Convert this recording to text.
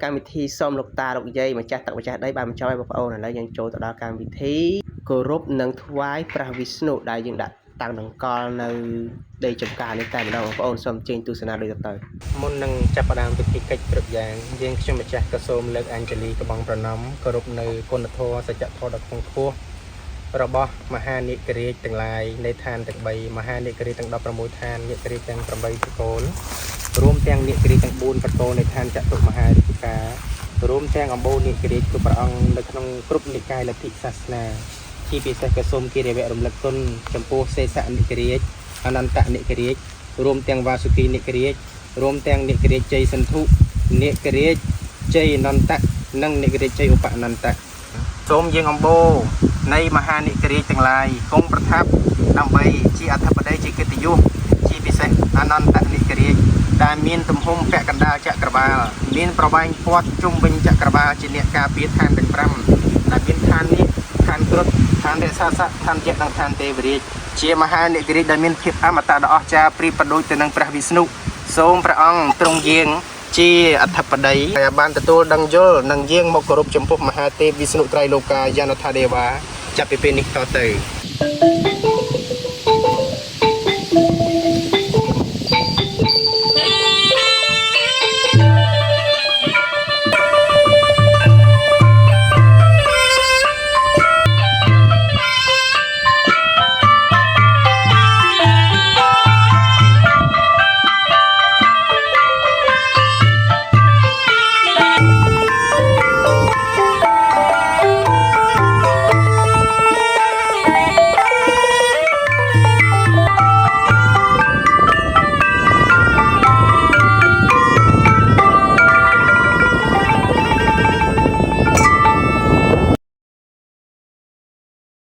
កម្មវិធីសូមលោកតាលោកយាយម្ចាស់ទឹកម្ចាស់ដីបានបញ្ចប់ឲ្យបងប្អូនឥឡូវយើងចូលទៅដល់កម្មវិធីគោរពនិងថ្វាយព្រះវិស្ណុដែលយើងដាក់តាំងដង្កល់នៅដីចំការនេះតែម្ដងបងប្អូនសូមជើញទស្សនាដូចទៅមុននឹងចាប់ផ្ដើមពិធីកិច្ចគ្រប់យ៉ាងយើងខ្ញុំម្ចាស់ក៏សូមលើកអញ្ជលីកបងប្រណម្យគោរពនៅគុណធម៌សច្ចធម៌ដ៏ខ្ពង់ខ្ពស់របស់មហានិករាជទាំងឡាយនៃឋានទាំង3មហានិករាជទាំង16ឋាននិករាជទាំង8ប្រកូលរួមទាំងនិករាជទាំង4ប្រកូលនៃឋានចតុមហារាជការរួមទាំងអំបូរនិករាជគ្រប់ព្រះអង្គនៅក្នុងគ្រប់និកាយលទ្ធិសាសនាជាពិសេសក៏សូមគិរិវៈរំលឹកគុណចំពោះសេសនិករាជអនន្តនិករាជរួមទាំងវាសុគីនិករាជរួមទាំងនិករាជជ័យសន្ធុនិករាជជ័យអនន្តៈនិងនិករាជជ័យឧបអនន្តៈសូមយើងអំបូរនៃមហានិករាជទាំងឡាយគង់ប្រថាប់ដើម្បីជាអធិបតីជាកិត្តិយសជាពិសេសអនន្តនិករាជដែលមានទំហំពាក់កណ្ដាលចក្រវាលមានប្រវែងព័ទ្ធជុំវិញចក្រវាលជាអ្នកការពារឋានទាំង5ដែលមានឋាននេះឋានគ្រុឌឋានរក្សាស័ក្តិឋានយៈនិងឋានទេវរាជជាមហានិករាជដែលមានភាពអមតៈដ៏អស្ចារ្យប្រៀបប្រដូចទៅនឹងព្រះវិស្ណុសូមព្រះអង្គទ្រង់យាងជាអធិបតីហើយបានទទួលដឹងយល់និងយាងមកគោរពចំពោះមហាទេពវិស្ណុត្រៃលោកាយានដ្ឋាទេវាចាប់ពីពេលនេះតទៅ